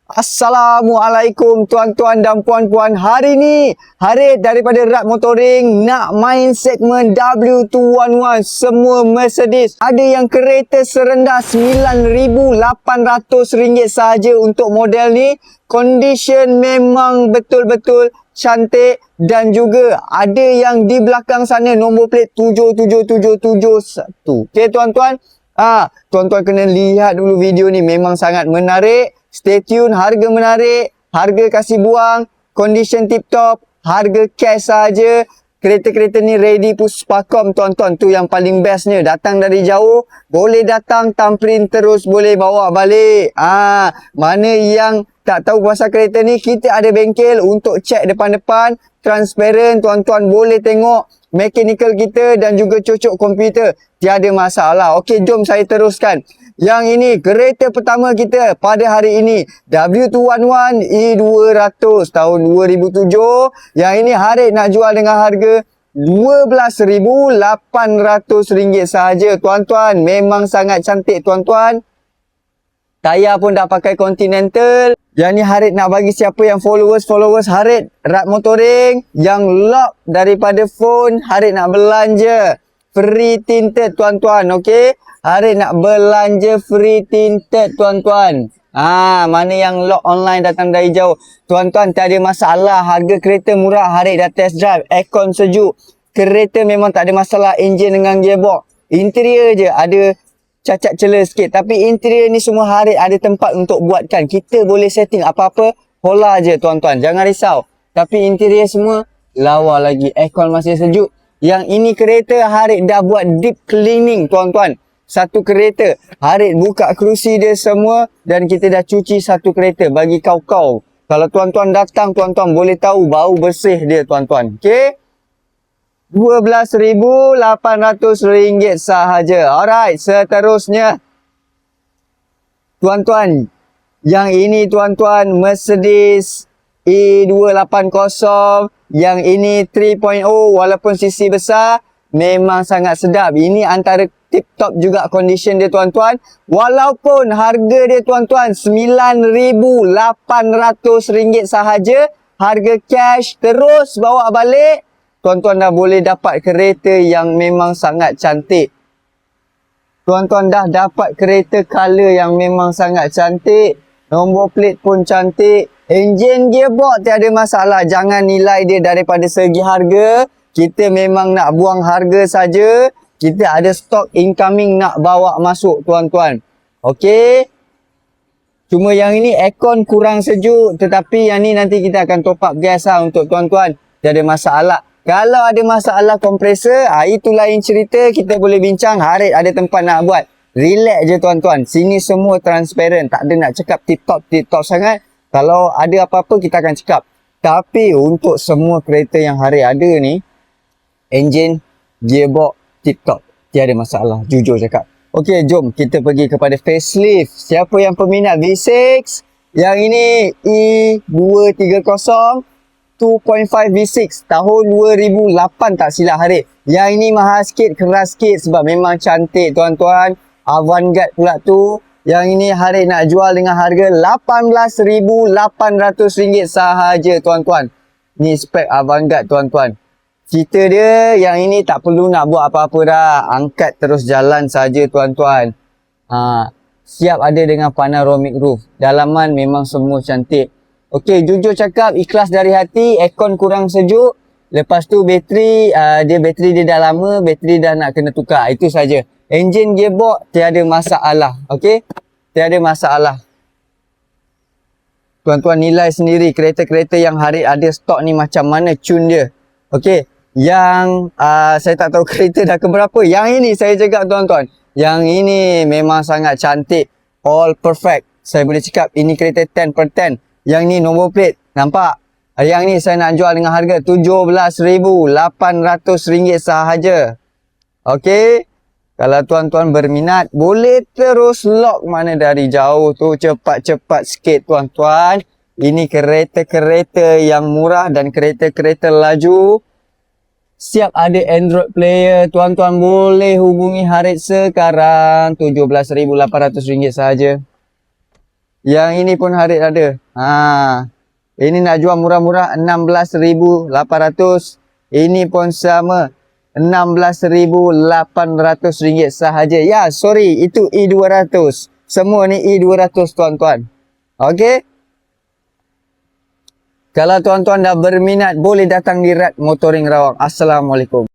Assalamualaikum tuan-tuan dan puan-puan. Hari ni Harith daripada Rat Motoring nak main segmen W211 semua Mercedes. Ada yang kereta serendah RM9,800 sahaja untuk model ni. Condition memang betul-betul cantik dan juga ada yang di belakang sana nombor plate 77771. Okey tuan-tuan. Tuan-tuan kena lihat dulu video ni, memang sangat menarik. Stay tune, harga menarik, harga kasih buang, condition tip top, harga cash saja. Kereta-kereta ni ready Puspakom tuan-tuan, tu yang paling bestnya. Datang dari jauh, boleh datang tamprin terus boleh bawa balik. Mana yang tak tahu pasal kereta ni, kita ada bengkel untuk cek depan-depan, transparent, tuan-tuan boleh tengok mechanical kita dan juga cocok komputer. Tiada masalah. Okey, jom saya teruskan. Yang ini kereta pertama kita pada hari ini, W211 E200 tahun 2007. Yang ini Harith nak jual dengan harga RM12,800 sahaja tuan-tuan. Memang sangat cantik tuan-tuan. Tayar pun dah pakai Continental. Yang ni Harith nak bagi siapa yang followers Harith Rat Motoring yang lock daripada phone, Harith nak belanja free tinted tuan-tuan. Okey, Harith nak belanja free tinted tuan-tuan. Mana yang lock online datang dari jauh, tuan-tuan tiada masalah. Harga kereta murah, Harith dah test drive, aircon sejuk. Kereta memang tak ada masalah, enjin dengan gearbox. Interior je ada cacat celah sikit, tapi interior ni semua Harith ada tempat untuk buatkan. Kita boleh setting apa-apa, hola je tuan-tuan, jangan risau. Tapi interior semua lawa lagi, aircon masih sejuk. Yang ini kereta Harith dah buat deep cleaning tuan-tuan. Satu kereta Harith buka kerusi dia semua dan kita dah cuci satu kereta bagi kau-kau. Kalau tuan-tuan datang, tuan-tuan boleh tahu bau bersih dia tuan-tuan. Okey, RM12,800 sahaja. Alright, seterusnya tuan-tuan, yang ini tuan-tuan Mercedes E280. Yang ini 3.0, walaupun sisi besar memang sangat sedap. Ini antara tip top juga condition dia tuan-tuan. Walaupun harga dia tuan-tuan RM9,800 sahaja, harga cash terus bawa balik. Tuan-tuan dah boleh dapat kereta yang memang sangat cantik. Tuan-tuan dah dapat kereta color yang memang sangat cantik. Nombor plate pun cantik. Enjin gearbox tiada masalah. Jangan nilai dia daripada segi harga. Kita memang nak buang harga saja. Kita ada stok incoming nak bawa masuk tuan-tuan. Okey. Cuma yang ini aircon kurang sejuk. Tetapi yang ni nanti kita akan top up gas untuk tuan-tuan. Tiada masalah. Kalau ada masalah kompresor, itu lain cerita. Kita boleh bincang. Harith ada tempat nak buat. Relax je tuan-tuan. Sini semua transparent. Tak ada nak cakap tip-top sangat. Kalau ada apa-apa kita akan cakap. Tapi untuk semua kereta yang Harith ada ni, enjin, gearbox, tip-top. Tiada masalah. Jujur cakap. Okey, jom kita pergi kepada facelift. Siapa yang peminat V6? Yang ini E230. 2.5 V6 tahun 2008 tak silap Harith. Yang ini mahal sikit, keras sikit sebab memang cantik tuan-tuan. Avantgarde pula tu. Yang ini Harith nak jual dengan harga RM18,800 sahaja tuan-tuan. Ni spek Avantgarde tuan-tuan. Cerita dia yang ini tak perlu nak buat apa-apa dah. Angkat terus jalan saja tuan-tuan. Siap ada dengan panoramic roof. Dalaman memang semua cantik. Okey, jujur cakap, ikhlas dari hati, aircon kurang sejuk. Lepas tu bateri dia dah lama, bateri dah nak kena tukar. Itu saja. Enjin gearbox tiada masalah. Okey? Tiada masalah. Tuan-tuan nilai sendiri kereta-kereta yang Harith ada stok ni macam mana tune dia. Okey? Yang saya tak tahu kereta dah keberapa. Yang ini saya cakap tuan-tuan. Yang ini memang sangat cantik. All perfect. Saya boleh cakap ini kereta 10 per 10. Yang ni nombor plate. Nampak? Yang ni saya nak jual dengan harga RM17,800 sahaja. Okey? Kalau tuan-tuan berminat, boleh terus lock mana dari jauh tu. Cepat-cepat sikit tuan-tuan. Ini kereta-kereta yang murah dan kereta-kereta laju. Siap ada Android player. Tuan-tuan boleh hubungi Harith sekarang. RM17,800 sahaja. Yang ini pun Harit ada. Ini nak jual murah-murah 16,800. Ini pun sama 16,800 ringgit sahaja. Ya, sorry, itu E200. Semua ni E200 tuan-tuan. Okey. Kalau tuan-tuan dah berminat, boleh datang di Rat Motoring Rawang. Assalamualaikum.